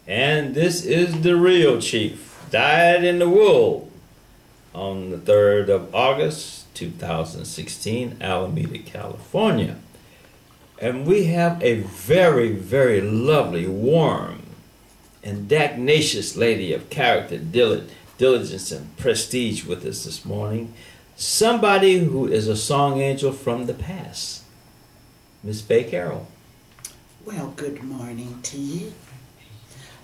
And this is the real chief, dyed in the wool on the 3rd of August 2016, Alameda, California. And we have a very, very lovely, warm, and dagnacious lady of character, diligence, and prestige with us this morning. Somebody who is a song angel from the past, Miss Faye Carol. Well, good morning to you.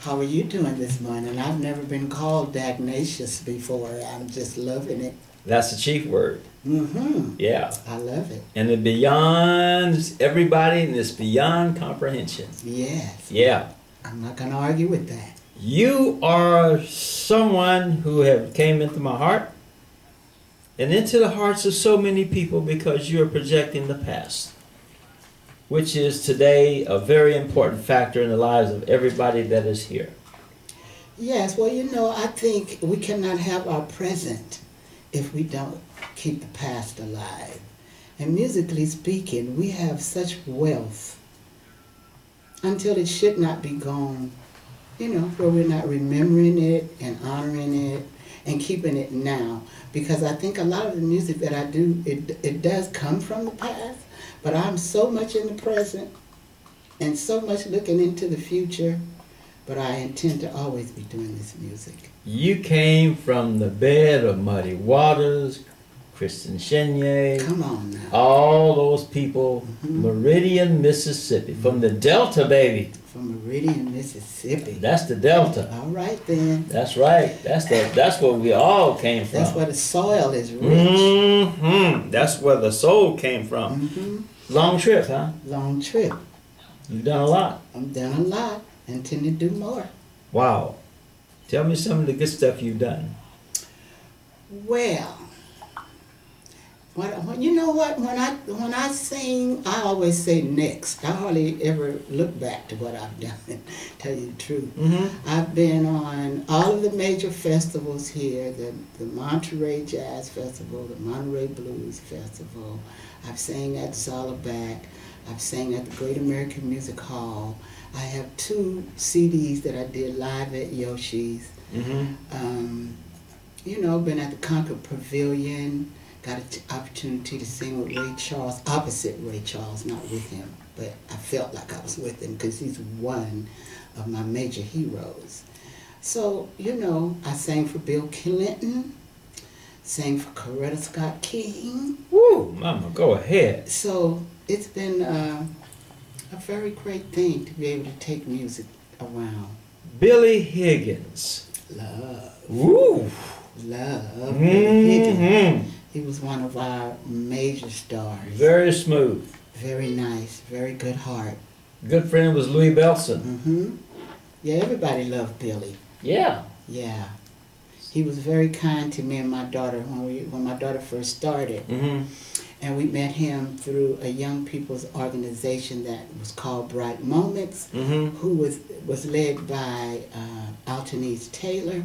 How are you doing this morning? I've never been called dagnacious before. I'm just loving it. That's the chief word. Mm-hmm. Yeah. I love it. And it beyond everybody, and it's beyond comprehension. Yes. Yeah. I'm not going to argue with that. You are someone who have came into my heart and into the hearts of so many people because you are projecting the past, which is today a very important factor in the lives of everybody that is here. Yes, well, you know, I think we cannot have our present if we don't keep the past alive. And musically speaking, we have such wealth until it should not be gone, you know, where we're not remembering it and honoring it and keeping it now. Because I think a lot of the music that I do, it does come from the past, but I'm so much in the present and so much looking into the future, but I intend to always be doing this music. You came from the bed of muddy waters, Kristen Chenier. Come on now. All those people, Meridian, Mississippi, from the Delta, baby. From Meridian, Mississippi. That's the Delta. All right then. That's right. That's where we all came from. That's where the soil is rich. Mm-hmm. That's where the soul came from. Mm-hmm. Long trip, huh? Long trip. You've done a lot. I've done a lot. Intend to do more. Wow. Tell me some of the good stuff you've done. Well, you know what? When I sing, I always say next. I hardly ever look back to what I've done, tell you the truth. Mm-hmm. I've been on all of the major festivals here, the Monterey Jazz Festival, the Monterey Blues Festival. I've sang at Zalaback. I've sang at the Great American Music Hall. I have 2 CDs that I did live at Yoshi's. Mm-hmm. You know, been at the Concord Pavilion. Got an opportunity to sing with Ray Charles, opposite Ray Charles, not with him, but I felt like I was with him because he's one of my major heroes. So, you know, I sang for Bill Clinton, sang for Coretta Scott King. Woo, mama, go ahead. So it's been a very great thing to be able to take music around. Billy Higgins. Love. Woo. Love. Billy Higgins. He was one of our major stars. Very smooth. Very nice. Very good heart. Good friend was Louis Bellson. Mm-hmm. Yeah, everybody loved Billy. Yeah. Yeah. He was very kind to me and my daughter when my daughter first started. Mm-hmm. And we met him through a young people's organization that was called Bright Moments, Mm-hmm. who was led by Altonese Taylor,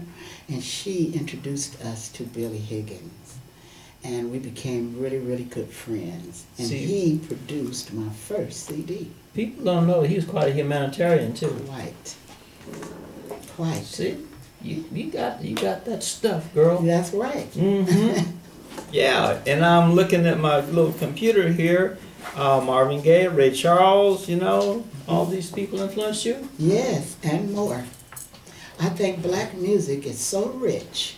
and she introduced us to Billy Higgins. And we became really, really good friends. And he produced my first CD. People don't know he was quite a humanitarian too. Quite. See, you got that stuff, girl. That's right. Mm-hmm. Yeah, and I'm looking at my little computer here. Marvin Gaye, Ray Charles, you know, all these people influenced you? Yes, and more. I think black music is so rich,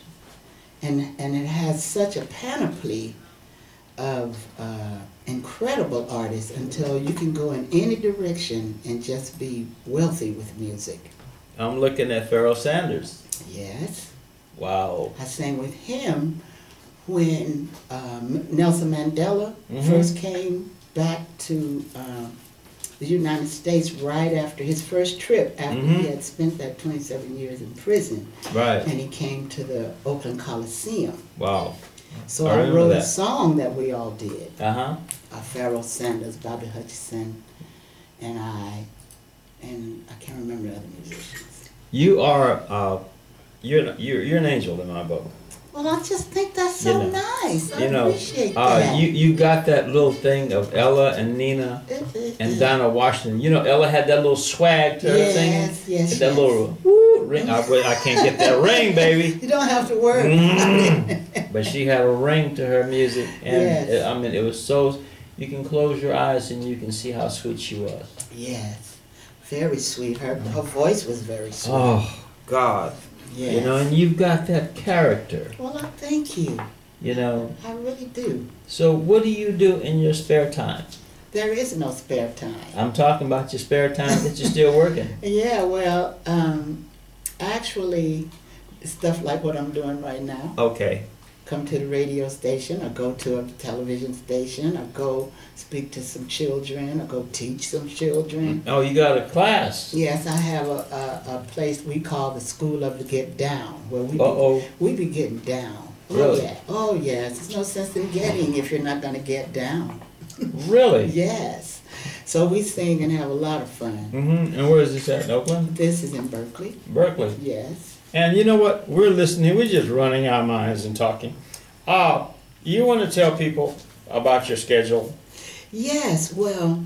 and it has such a panoply of incredible artists until you can go in any direction and just be wealthy with music. I'm looking at Pharoah Sanders. Yes. Wow. I sang with him when Nelson Mandela first came back to the United States right after his first trip, after he had spent that 27 years in prison. Right. And he came to the Oakland Coliseum. Wow. So I wrote a song that we all did. Uh-huh. Pharoah Sanders, Bobby Hutcherson, and I can't remember the other musicians. You are, you're an angel in my book. Well, I just think that's so nice. I appreciate that. You got that little thing of Ella and Nina and Dinah Washington. You know, Ella had that little swag to her singing. Yes, that little ring. I can't get that ring, baby. You don't have to worry about it. But she had a ring to her music, and it was so. You can close your eyes and you can see how sweet she was. Yes, very sweet. Her voice was very sweet. Oh God. Yes. You know, and you've got that character. Well, I thank you. You know. I really do. So what do you do in your spare time? There is no spare time. I'm talking about your spare time that you're still working. Yeah, well, actually, stuff like what I'm doing right now. Okay. Come to the radio station, or go to a television station, or go speak to some children, or go teach some children. Oh, you got a class? Yes, I have a place we call the School of the Getdown, where we be getting down. Really? Yeah. Oh, yes. There's no sense in getting if you're not going to get down. Really? Yes. So we sing and have a lot of fun. Mm-hmm. And where is this at, in Oakland? This is in Berkeley. Berkeley? Yes. And you know what? We're listening. We're just running our minds and talking. You want to tell people about your schedule? Yes. Well,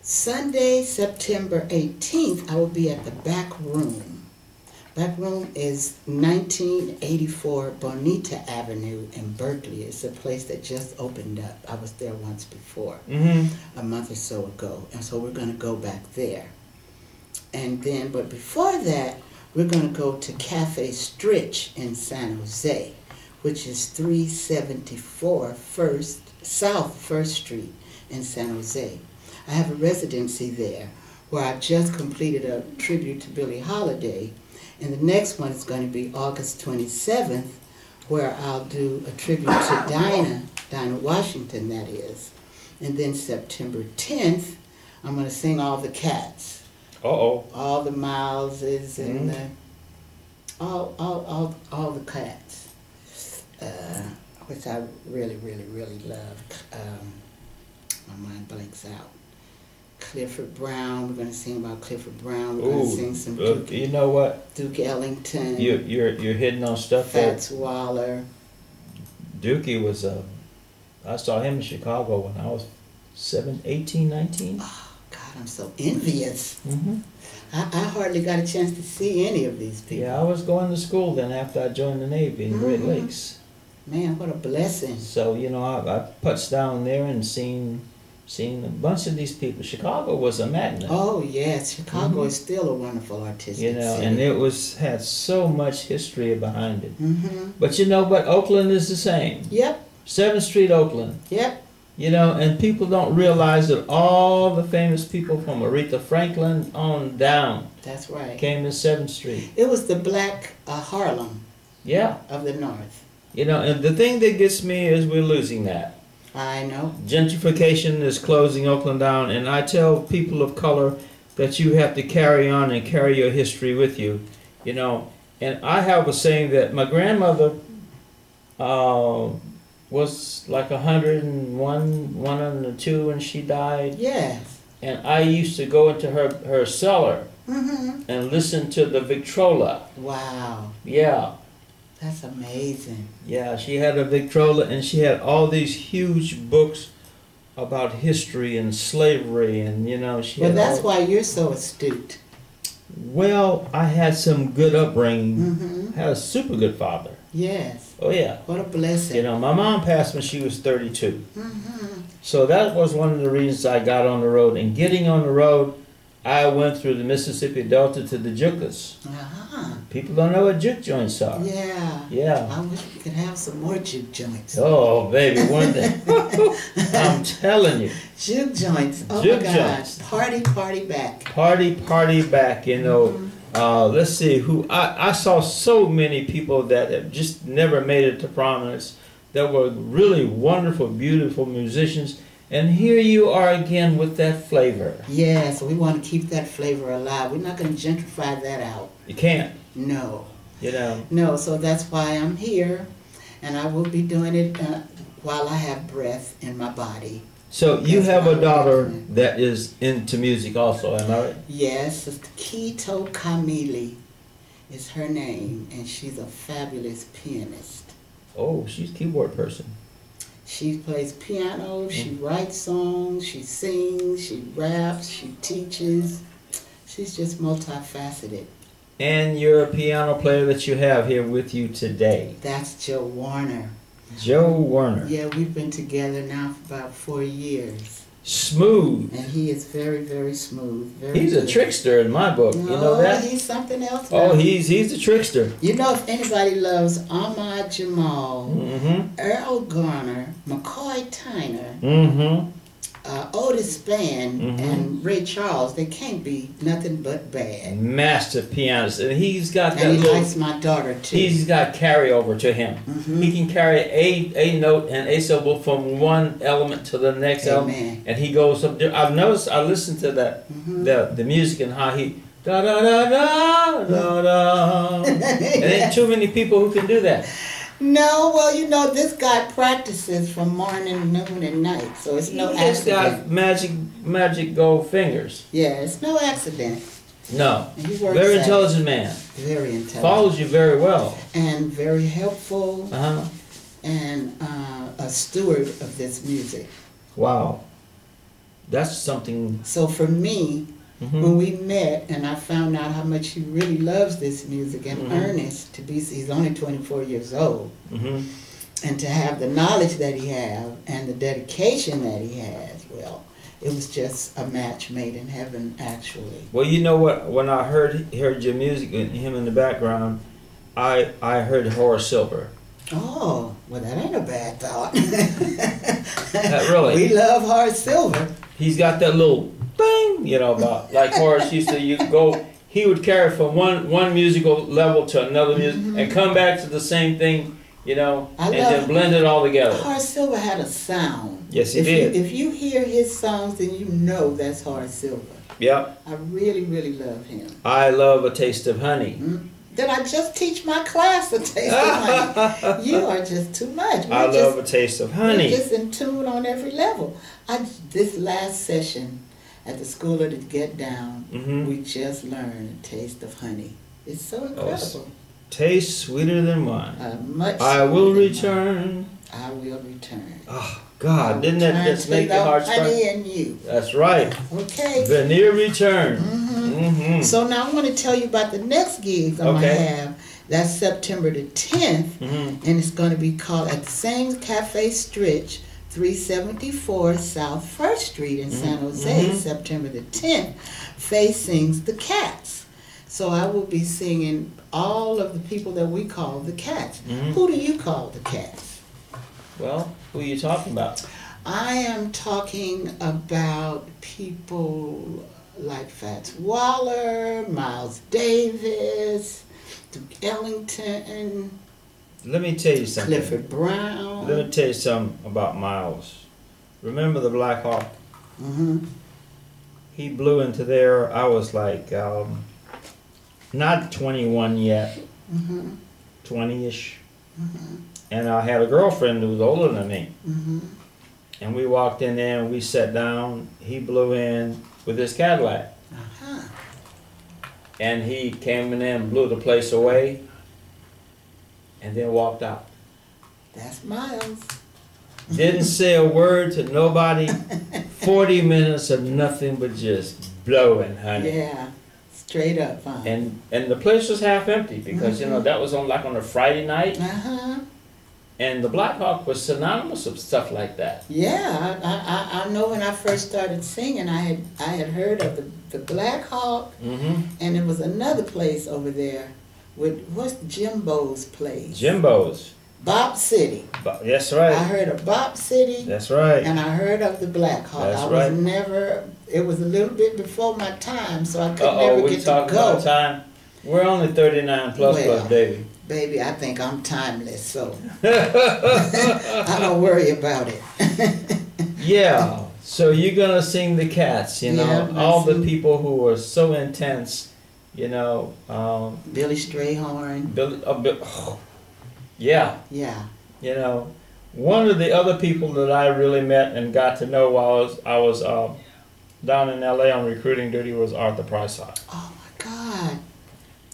Sunday, September 18th, I will be at the Back Room. Back Room is 1984 Bonita Avenue in Berkeley. It's a place that just opened up. I was there once before, a month or so ago. And so we're going to go back there. And then, but before that, we're going to go to Cafe Stritch in San Jose, which is 374 South 1st Street in San Jose. I have a residency there where I just completed a tribute to Billie Holiday, and the next one is going to be August 27th, where I'll do a tribute to Dinah Washington, that is. And then September 10th, I'm going to sing all the cats. All the Mileses and all the cats, which I really love. My mind blanks out. Clifford Brown. We're going to sing about Clifford Brown. We're going to sing some Duke. You know what? Duke Ellington. You're hitting on stuff. Fats Waller. Dookie was I saw him in Chicago when I was 18, 19. I'm so envious. I hardly got a chance to see any of these people. Yeah, I was going to school then after I joined the Navy in Great Lakes. Man, what a blessing. So, you know, I putzed down there and seen a bunch of these people. Chicago was a magnet. Oh, yes. Chicago is still a wonderful artistic city. And it had so much history behind it. But you know what? Oakland is the same. Yep. 7th Street, Oakland. Yep. You know, and people don't realize that all the famous people from Aretha Franklin on down came to 7th Street. It was the black Harlem of the North. You know, and the thing that gets me is we're losing that. I know. Gentrification is closing Oakland down, and I tell people of color that you have to carry on and carry your history with you. You know, and I have a saying that my grandmother was like 101, 102 when she died. Yes. And I used to go into her cellar and listen to the Victrola. Wow. Yeah. That's amazing. Yeah, she had a Victrola and she had all these huge books about history and slavery and, you know, she Well, that's why you're so astute. Well, I had some good upbringing. I had a super good father. Yes. Oh, yeah. What a blessing. You know, my mom passed when she was 32. So that was one of the reasons I got on the road. And getting on the road, I went through the Mississippi Delta to the Jukas. People don't know what juke joints are. Yeah. Yeah. I wish we could have some more juke joints. Oh, baby, one day. I'm telling you. Juke joints. Oh, juke my God. joints. Party back. Party back, you know. Let's see, I saw so many people that have just never made it to prominence that were really wonderful, beautiful musicians. And here you are again with that flavor. Yes, we want to keep that flavor alive. We're not going to gentrify that out. You can't. No. You know. No, so that's why I'm here. And I will be doing it while I have breath in my body. So you have a daughter that is into music also, am I right? Yes, it's Kito Kamili. is her name, and she's a fabulous pianist. Oh, she's a keyboard person. She plays piano, she writes songs, she sings, she raps, she teaches. She's just multifaceted. And you're a piano player that you have here with you today. That's Joe Warner. Joe Warner. Yeah, we've been together now for about 4 years. Smooth. And he is very, very smooth. Very He's good. a trickster in my book. You know that? He's something else now. Oh, he's a trickster. You know, if anybody loves Ahmad Jamal, Mm-hmm. Earl Garner, McCoy Tyner, Mm-hmm. Otis Spann, Mhm. and Ray Charles, they can't be nothing but bad. Master pianist. And he's got that And he little... likes my daughter too. He's got carryover to him. Mhm. He can carry a note and a syllable from one element to the next element, Amen. and he goes up there. I've noticed. I listened to that the music and how he da da da da da da. And there ain't too many people who can do that. No, well, you know, this guy practices from morning, noon, and night, so it's no He just accident. got magic gold fingers. Yeah, it's no accident. No, And he works very at it. intelligent man. Very intelligent. Follows you very well. And very helpful, Uh huh. and a steward of this music. Wow, that's something. So for me, Mhm. when we met and I found out how much he really loves this music and Mhm. earnest to be, he's only 24 years old, Mhm. and to have the knowledge that he has and the dedication that he has, well, it was just a match made in heaven, actually. Well, you know what? When I heard your music and him in the background, I heard Horace Silver. Oh, well, that ain't a bad thought. Really? We love Horace Silver. He's got that little bang, you know, about like Horace used to. You go, he would carry from one musical level to another music and come back to the same thing, you know, I and love- then blend it all together. Horace Silver had a sound. Yes, he if did. if you hear his songs, then you know that's Horace Silver. Yep. I really, really love him. I love A Taste of Honey. Did I just teach my class a taste of honey? You are just too much. I love A Taste of Honey. We're just in tune on every level. This last session at the School of the Getdown, Mhm. we just learned a taste of honey. It's so incredible. Taste sweeter than wine. Much I will sweeter than return. wine. I will return. Oh, God, I didn't will that return just to make the your heart honey strike? and you. That's right. Okay. Veneer return. Mm-hmm. So now I want to tell you about the next gig I'm Okay. going to have. That's September the 10th, Mhm. and it's going to be called at the same Cafe Stritch, 374 South 1st Street in San Jose, September the 10th. Faye sings the Cats. So I will be singing all of the people that we call the Cats. Mhm. Who do you call the Cats? Well, who are you talking about? I am talking about people like Fats Waller, Miles Davis, Duke Ellington, Let me tell you something. Clifford Brown. Let me tell you something about Miles. Remember the Black Hawk? Mm-hmm. He blew into there. I was like, not 21 yet, 20-ish. And I had a girlfriend who was older than me. And we walked in there and we sat down. He blew in with his Cadillac. And he came in there and blew the place away and then walked out. That's Miles. Didn't say a word to nobody. 40 minutes of nothing but just blowing, honey. Yeah, straight up, huh? And the place was half empty because, you know, that was on a Friday night. Uh-huh. And the Black Hawk was synonymous with stuff like that. Yeah, I know when I first started singing, I had heard of the Black Hawk, and there was another place over there with, what's Jimbo's place? Jimbo's. Bop City. That's I right. heard of Bop City. That's right. And I heard of the Black Hawk. That's I was right. never, it was a little bit before my time, so I could never we get to talking go. about time? We're only 39 plus, Well, baby. Baby, I think I'm timeless, so I don't worry about it. Yeah. So you're gonna sing the Cats, you know, Yeah, I'm all the sing- people who were so intense, you know. Billy Strayhorn. Yeah, Yeah. you know, one of the other people that I really met and got to know while I was down in LA on recruiting duty was Arthur Pryside. Oh my God.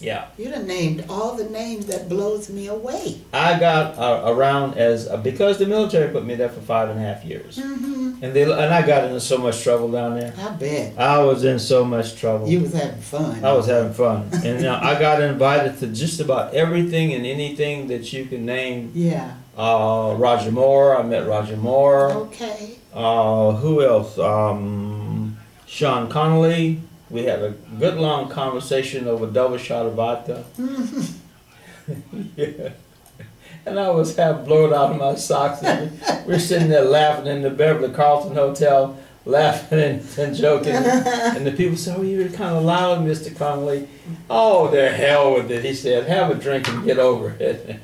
Yeah. You done named all the names that blows me away. I got around as because the military put me there for 5.5 years, Mm-hmm. and I got into so much trouble down there. I bet. I was in so much trouble. You was having fun. I was having fun, and I got invited to just about everything and anything that you can name. Yeah. Roger Moore. I met Roger Moore. Okay. Who else? Sean Connolly. We had a good long conversation over a double shot of vodka. Yeah. And I was half blown out of my socks. And we're sitting there laughing in the Beverly Carlton Hotel, laughing and joking. And the people said, "Oh, you're kind of loud, Mr. Connolly." "Oh, the hell with it," he said. "Have a drink and get over it."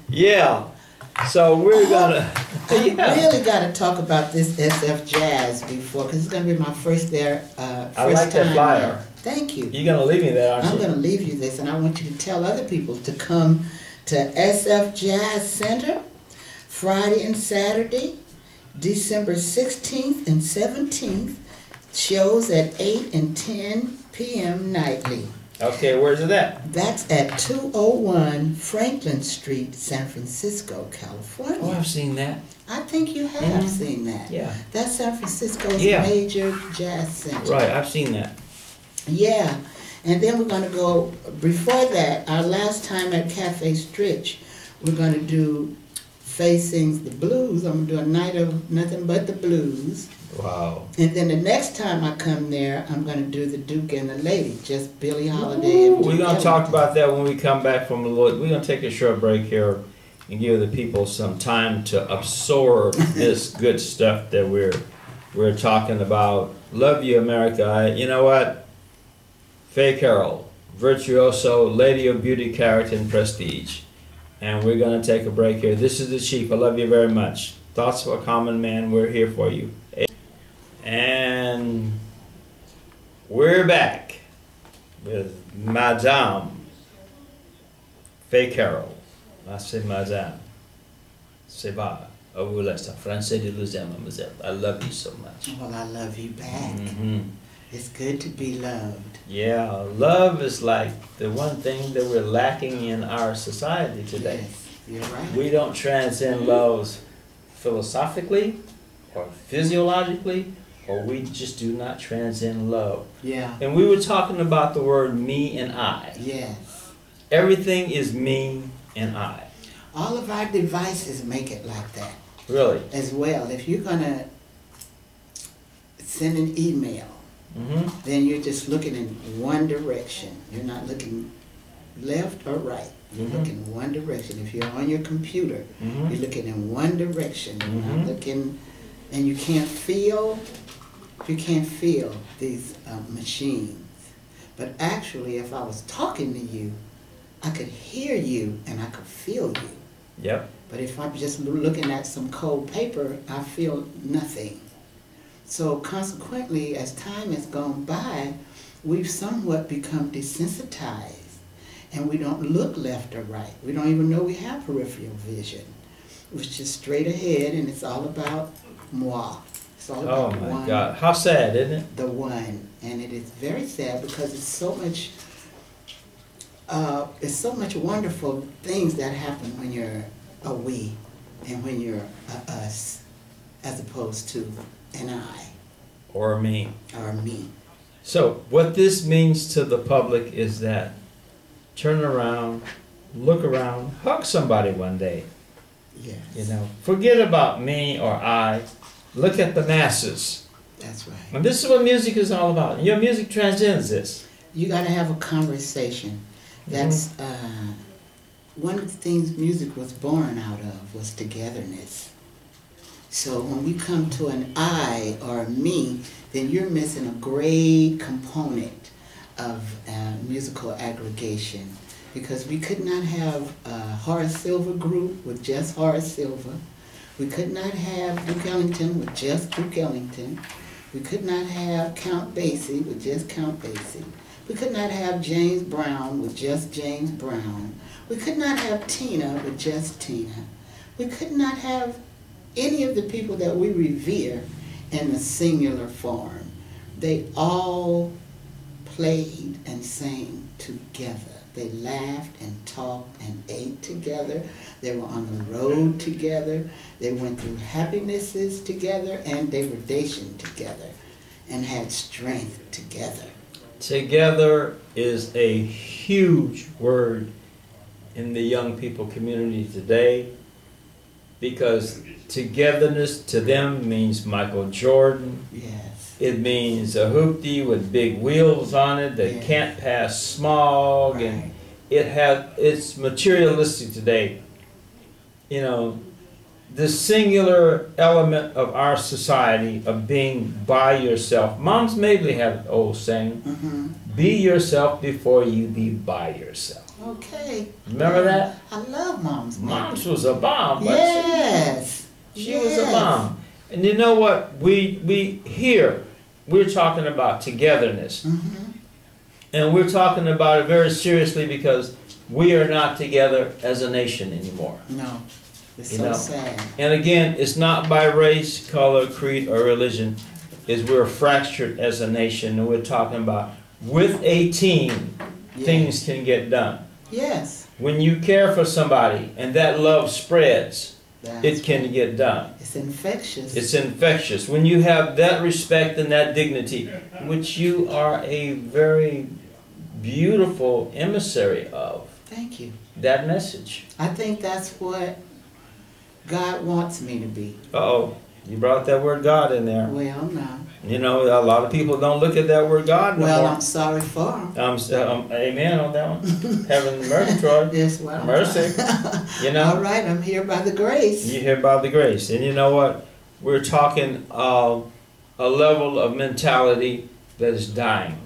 Yeah. So we're gonna. I really got to talk about this SF Jazz before, because it's going to be my first there. I like that flyer. Thank you. You're gonna leave me there, aren't you? I'm going to leave you this, and I want you to tell other people to come to SF Jazz Center Friday and Saturday, December 16th and 17th. Shows at 8 and 10 p.m. nightly. Okay, where's it at? That's at 201 Franklin Street, San Francisco, California. Oh, I've seen that. I think you have seen that. Yeah. That's San Francisco's major jazz center. Right, I've seen that. Yeah. And then we're going to go, before that, our last time at Cafe Stritch, we're going to do Faye Sings the Blues. I'm going to do a night of nothing but the blues. Wow. And then the next time I come there, I'm going to do the Duke and the Lady, just Billie Holiday and Duke We're going to talk Ellington. about that when we come back from the Lord. We're going to take a short break here and give the people some time to absorb this good stuff that we're talking about. Love you, America. You know what? Faye Carol, virtuoso, lady of beauty, character, and prestige. And we're going to take a break here. This is the Chief. I love you very much. Thoughts of a Common Man. We're here for you. And we're back with Madame Faye Carol. I say Madame. C'est va. I vous laisse en français de Louisiane, mademoiselle. I love you so much. Well, I love you back. Mm-hmm. It's good to be loved. Yeah, love is like the one thing that we're lacking in our society today. Yes, you're right. We don't transcend love philosophically or physiologically, or we just do not transcend love. Yeah. And we were talking about the word me and I. Yes. Everything is me and I. All of our devices make it like that. Really? As well. If you're going to send an email, then you're just looking in one direction. You're not looking left or right. You're looking in one direction. If you're on your computer, you're looking in one direction. You're not looking, and you can't feel these machines. But actually, if I was talking to you, I could hear you and I could feel you. Yep. But if I'm just looking at some cold paper, I feel nothing. So consequently, as time has gone by, we've somewhat become desensitized, and we don't look left or right. We don't even know we have peripheral vision. It's just straight ahead, and it's all about moi. It's all about Oh my one, God. How sad, isn't it? the one. And it is very sad because it's so much wonderful things that happen when you're a we and when you're a us, as opposed to an I Or me. or me. So what this means to the public is that turn around, look around, hug somebody one day. Yes. You know, forget about me or I. Look at the masses. That's right. And this is what music is all about. Your music transcends this. You got to have a conversation. That's one of the things music was born out of, was togetherness. So when we come to an I or a me, then you're missing a great component of musical aggregation, because we could not have a Horace Silver group with just Horace Silver. We could not have Duke Ellington with just Duke Ellington. We could not have Count Basie with just Count Basie. We could not have James Brown with just James Brown. We could not have Tina with just Tina. We could not have any of the people that we revere in the singular form. They all played and sang together. They laughed and talked and ate together. They were on the road together. They went through happinesses together and degradation together and had strength together. Together is a huge word in the young people community today, because togetherness to them means Michael Jordan. Yes. It means a hoopty with big wheels on it that Yes. can't pass smog, Right. and it's materialistic today. You know, the singular element of our society of being by yourself. Moms Mabley had an old saying, be yourself before you be by yourself. Okay. Remember that? I love Moms. Moms was a bomb. But Yes. she was a bomb. And you know what? We here, we're talking about togetherness. And we're talking about it very seriously, because we are not together as a nation anymore. No. It's You so know. sad. And again, it's not by race, color, creed, or religion. It's we're fractured as a nation, and we're talking about with a team, things can get done. Yes. When you care for somebody and that love spreads, That's it can get done. It's infectious. It's infectious. When you have that respect and that dignity, which you are a very beautiful emissary of, Thank you. that message. I think that's what God wants me to be. Uh-oh, you brought that word God in there. Well, no. You know, a lot of people don't look at that word God no Well, more. I'm sorry for him. Amen on that one. Heaven mercy, Troy. Yes, well. Mercy. You know? All right, I'm here by the grace. You hear about the grace. And you know what? We're talking a level of mentality that is dying.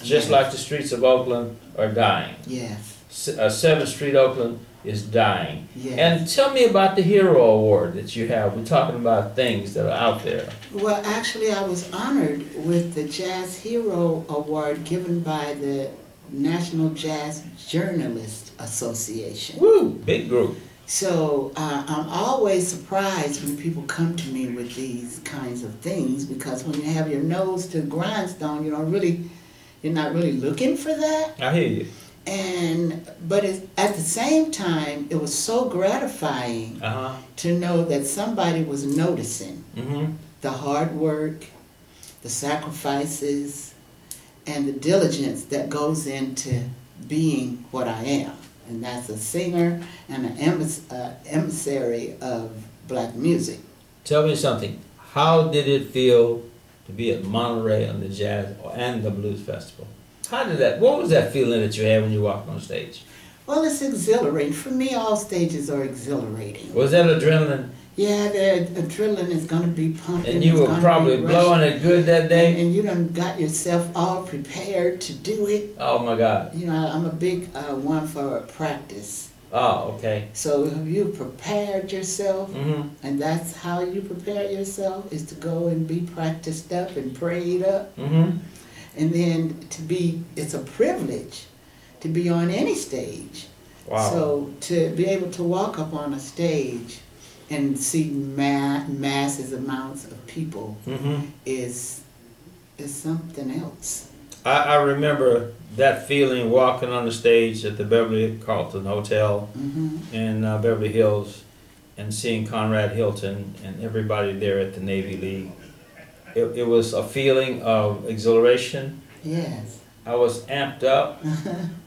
Just Yes. like the streets of Oakland are dying. Yes. 7th Street, Oakland is dying. Yes. And tell me about the Hero Award that you have. We're talking about things that are out there. Well, actually, I was honored with the Jazz Hero Award given by the National Jazz Journalists Association. Woo! Big group. So I'm always surprised when people come to me with these kinds of things, because when you have your nose to the grindstone, you're not really looking for that. I hear you. But at the same time, it was so gratifying to know that somebody was noticing the hard work, the sacrifices, and the diligence that goes into being what I am. And that's a singer and an emissary of black music. Tell me something. How did it feel to be at Monterey on the Jazz and the Blues Festival? What was that feeling that you had when you walked on stage? Well, it's exhilarating. For me, all stages are exhilarating. Was that adrenaline? Yeah, the adrenaline is going to be pumping. And you were probably blowing it good that day? And you done got yourself all prepared to do it. Oh my God. You know, I'm a big one for practice. Oh, okay. So have you prepared yourself? And that's how you prepare yourself, is to go and be practiced up and prayed up. And then it's a privilege to be on any stage. Wow. So to be able to walk up on a stage and see massive amounts of people is something else. I remember that feeling walking on the stage at the Beverly Carlton Hotel in Beverly Hills and seeing Conrad Hilton and everybody there at the Navy League. It was a feeling of exhilaration. Yes. I was amped up,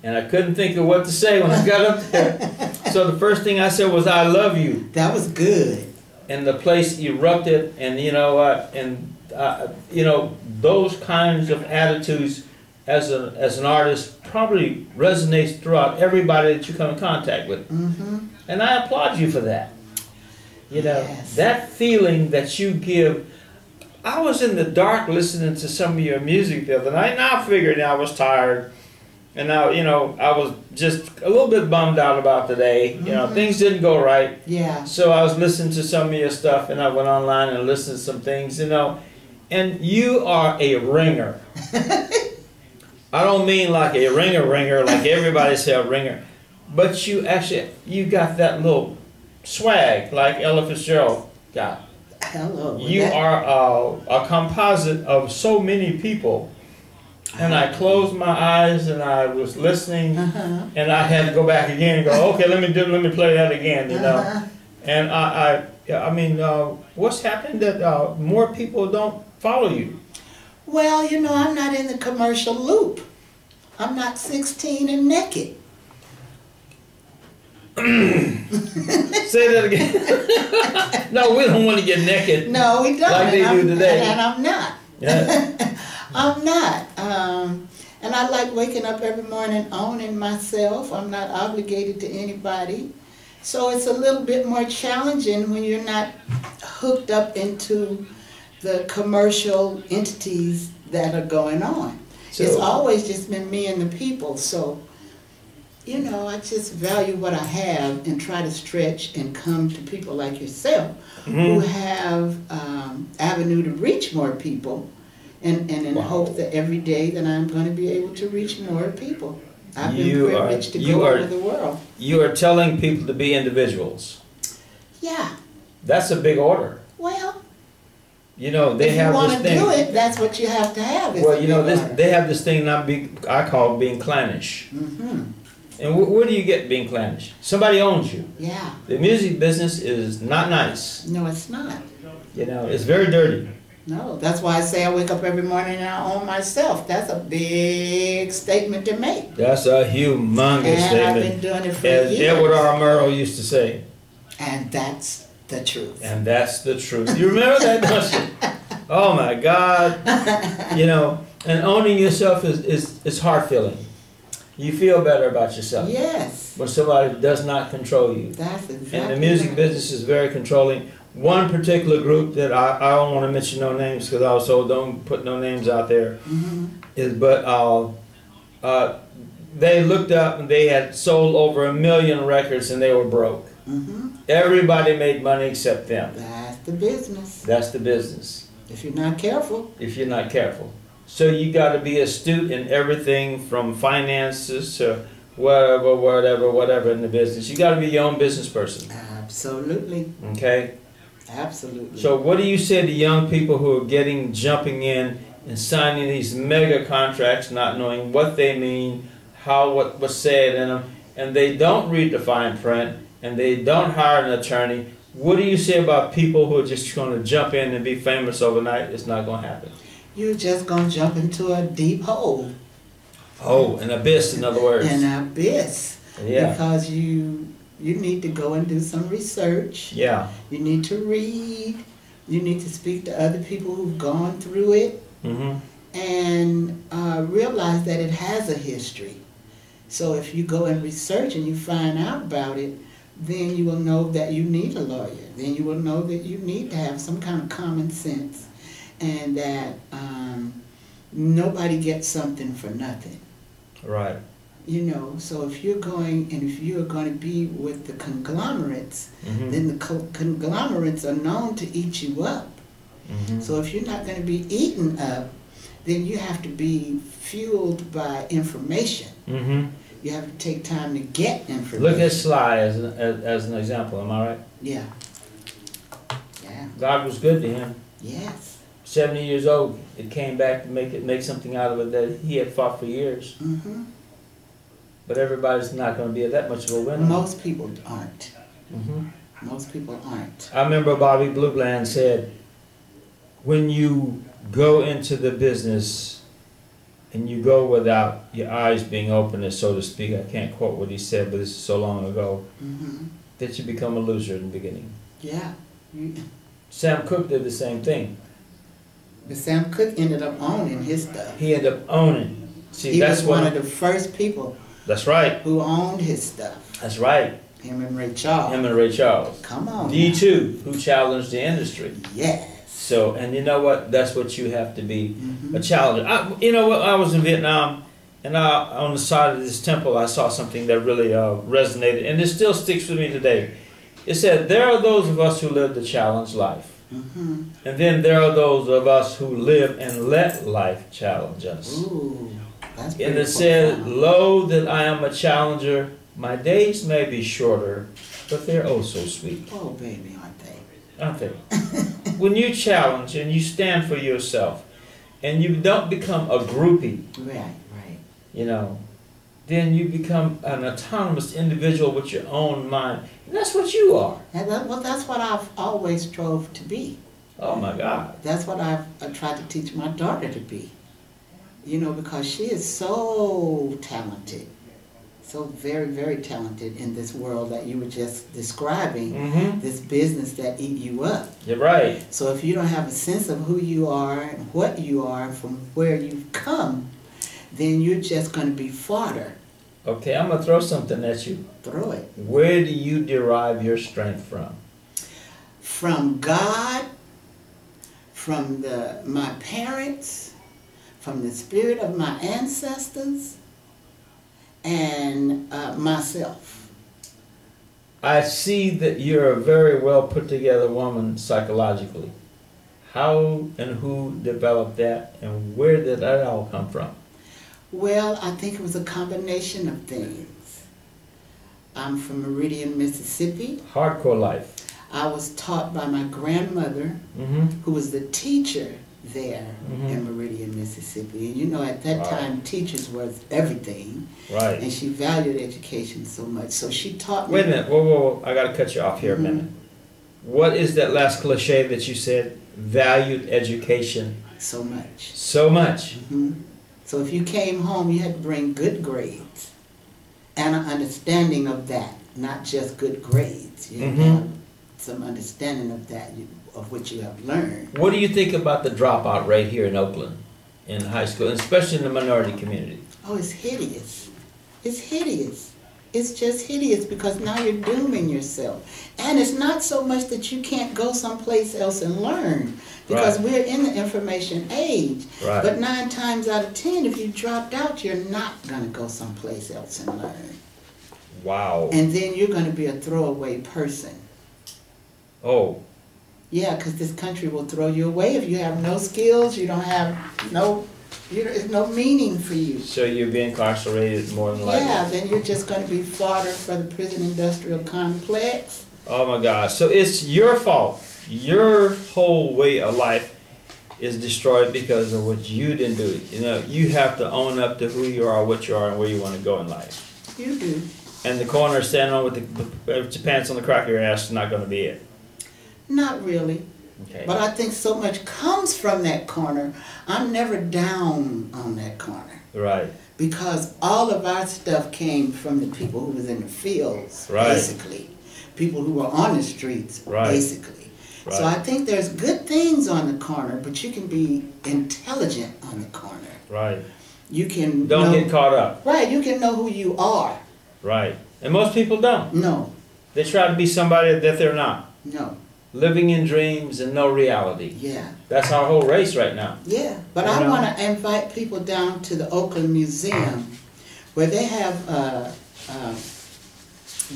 and I couldn't think of what to say when I got up there. So the first thing I said was, "I love you." That was good. And the place erupted, and you know what? Those kinds of attitudes as an artist probably resonates throughout everybody that you come in contact with. And I applaud you for that. You know, that feeling that you give. I was in the dark listening to some of your music the other night, and I figured I was tired. And now, I was just a little bit bummed out about today. Things didn't go right. Yeah. So I was listening to some of your stuff, and I went online and listened to some things, And you are a ringer. I don't mean like a ringer, like everybody say a ringer. But you got that little swag like Ella Fitzgerald got. Hello. You are a composite of so many people and I closed my eyes and I was listening, and I had to go back again and go, okay, let me play that again, you know. And I mean, what's happened that more people don't follow you? Well, you know, I'm not in the commercial loop. I'm not 16 and naked. Say that again. No, we don't want to get naked. No, we don't. Like they do today. And I'm not. Yeah. I'm not. And I like waking up every morning owning myself. I'm not obligated to anybody. So it's a little bit more challenging when you're not hooked up into the commercial entities that are going on. So, it's always just been me and the people. So, you know, I just value what I have and try to stretch and come to people like yourself who have avenue to reach more people, and in hope that every day that I'm going to be able to reach more people. I've been privileged to go over the world. You are telling people to be individuals. Yeah. That's a big order. Well, you know, they have this thing. If you want to do it, that's what you have to have. Well, you know, they have this thing I call being clannish. And where do you get being clannish? Somebody owns you. Yeah. The music business is not nice. No, it's not. You know, it's very dirty. No, that's why I say I wake up every morning and I own myself. That's a big statement to make. That's a humongous statement. And I've been doing it for years. As Edward R. Murrow used to say. And that's the truth. And that's the truth. You remember that, don't you? Oh my God. You know, and owning yourself is heart filling. You feel better about yourself. Yes. When somebody does not control you. That's exactly. And the music business is very controlling. One particular group that I don't want to mention no names because I also don't put no names out there. They looked up and they had sold over 1 million records and they were broke. Everybody made money except them. That's the business. That's the business. If you're not careful. If you're not careful. So you got to be astute in everything from finances to whatever in the business. You got to be your own business person. Absolutely. Okay? Absolutely. So what do you say to young people who are jumping in and signing these mega contracts, not knowing what they mean, what's said in them, and they don't read the fine print, and they don't hire an attorney? What do you say about people who are just going to jump in and be famous overnight? It's not going to happen. You're just going to jump into a deep hole. Oh, an abyss, in other words. An abyss. Yeah. Because you need to go and do some research. Yeah. You need to read. You need to speak to other people who've gone through it. And realize that it has a history. So if you go and research and you find out about it, then you will know that you need a lawyer. Then you will know that you need to have some kind of common sense. And that nobody gets something for nothing. Right. You know, so if you're going to be with the conglomerates, then the conglomerates are known to eat you up. So if you're not going to be eaten up, then you have to be fueled by information. You have to take time to get information. Look at Sly as an example, am I right? Yeah. Yeah. God was good to him. Yes. 70 years old, it came back to make something out of it that he had fought for years. But everybody's not going to be that much of a winner. Most people aren't. Most people aren't. I remember Bobby Blue Bland said, when you go into the business and you go without your eyes being open, so to speak, I can't quote what he said, but this is so long ago, that you become a loser in the beginning. Yeah. Sam Cooke did the same thing. But Sam Cooke ended up owning his stuff. He ended up owning. See, he that's was one of the first people. That's right. Who owned his stuff. That's right. Him and Ray Charles. Him and Ray Charles. Come on. D2, who challenged the industry. Yes. So, and you know what? That's what you have to be, a challenger. You know what? I was in Vietnam, and on the side of this temple, I saw something that really resonated, and it still sticks with me today. It said, there are those of us who live the challenge life. And then there are those of us who live and let life challenge us. Ooh, that's and it said, lo, that I am a challenger. My days may be shorter, but they're oh so sweet. Oh, baby, aren't they? Aren't they? When you challenge and you stand for yourself, and you don't become a groupie, Right. you know, then you become an autonomous individual with your own mind. And that's what you are. And that's what I've always strove to be. Oh my God. That's what I've tried to teach my daughter to be. You know, because she is so talented. So very, very talented in this world that you were just describing, this business that eat you up. You're right. So if you don't have a sense of who you are and what you are and from where you've come, then you're just going to be fodder. Okay, I'm going to throw something at you. Throw it. Where do you derive your strength from? From God, from my parents, from the spirit of my ancestors, and myself. I see that you're a very well put together woman psychologically. How and who developed that, and where did that all come from? Well, I think it was a combination of things. I'm from Meridian, Mississippi. Hardcore life. I was taught by my grandmother, who was the teacher there in Meridian, Mississippi. And you know, at that time, teachers was everything. Right. And she valued education so much. So she taught me. Wait a minute. Whoa. I got to cut you off here a minute. What is that last cliche that you said? Valued education. So much. So much. So if you came home, you had to bring good grades and an understanding of that, not just good grades. You have some understanding of that, of what you have learned. What do you think about the dropout rate here in Oakland, in high school, and especially in the minority community? Oh, it's hideous. It's hideous. It's just hideous because now you're dooming yourself. And it's not so much that you can't go someplace else and learn, because we're in the information age. But 9 times out of 10, if you dropped out, you're not going to go someplace else and learn. Wow. And then you're going to be a throwaway person. Oh. Yeah, because this country will throw you away if you have no skills, you don't have there's no meaning for you. So you'll be incarcerated more than likely. Yeah, then you're just going to be fodder for the prison industrial complex. Oh my God. So it's your fault. Your whole way of life is destroyed because of what you didn't do. You know, you have to own up to who you are, what you are, and where you want to go in life. You do. And the corner standing on with your pants on the crack of your ass is not going to be it. Not really. Okay. But I think so much comes from that corner. I'm never down on that corner. Right. Because all of our stuff came from the people who was in the fields, basically. People who were on the streets, basically. So I think there's good things on the corner, but you can be intelligent on the corner. Right. You can don't get caught up. Right. You can know who you are. Right. And most people don't. No. They try to be somebody that they're not. No. Living in dreams and no reality. Yeah. That's our whole race right now. Yeah. But I want to invite people down to the Oakland Museum, where they have a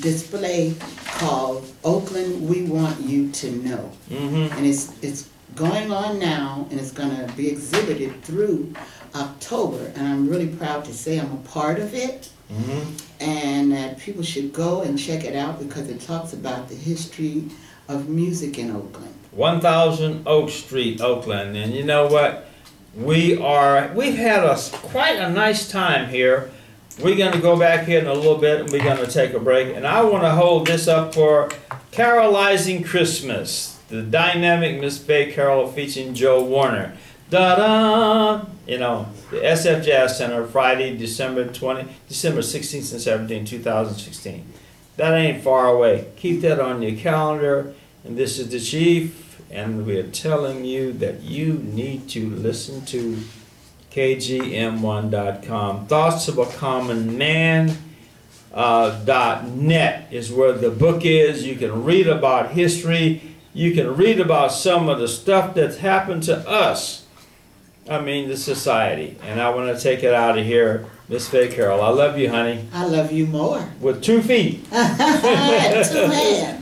display called Oakland We Want You to Know. And it's going on now, and it's going to be exhibited through October. And I'm really proud to say I'm a part of it. And that people should go and check it out because it talks about the history of music in Oakland. 1000 Oak Street, Oakland. And you know what? We've had quite a nice time here. We're going to go back here in a little bit and we're going to take a break. And I want to hold this up for Carolizing Christmas, the dynamic Miss Faye Carol featuring Joe Warner. Da-da! You know, the SF Jazz Center, Friday, December 16th and 17th, 2016. That ain't far away. Keep that on your calendar. And this is the Chief, and we're telling you that you need to listen to KGM1.com. Thoughts of a Common Man .net is where the book is. You can read about history. You can read about some of the stuff that's happened to us. I mean, the society. And I want to take it out of here. Miss Faye Carol, I love you, honey. I love you more. With 2 feet. 2 hands.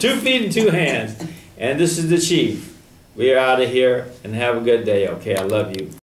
2 feet and 2 hands. And this is the Chief. We are out of here, and have a good day, okay? I love you.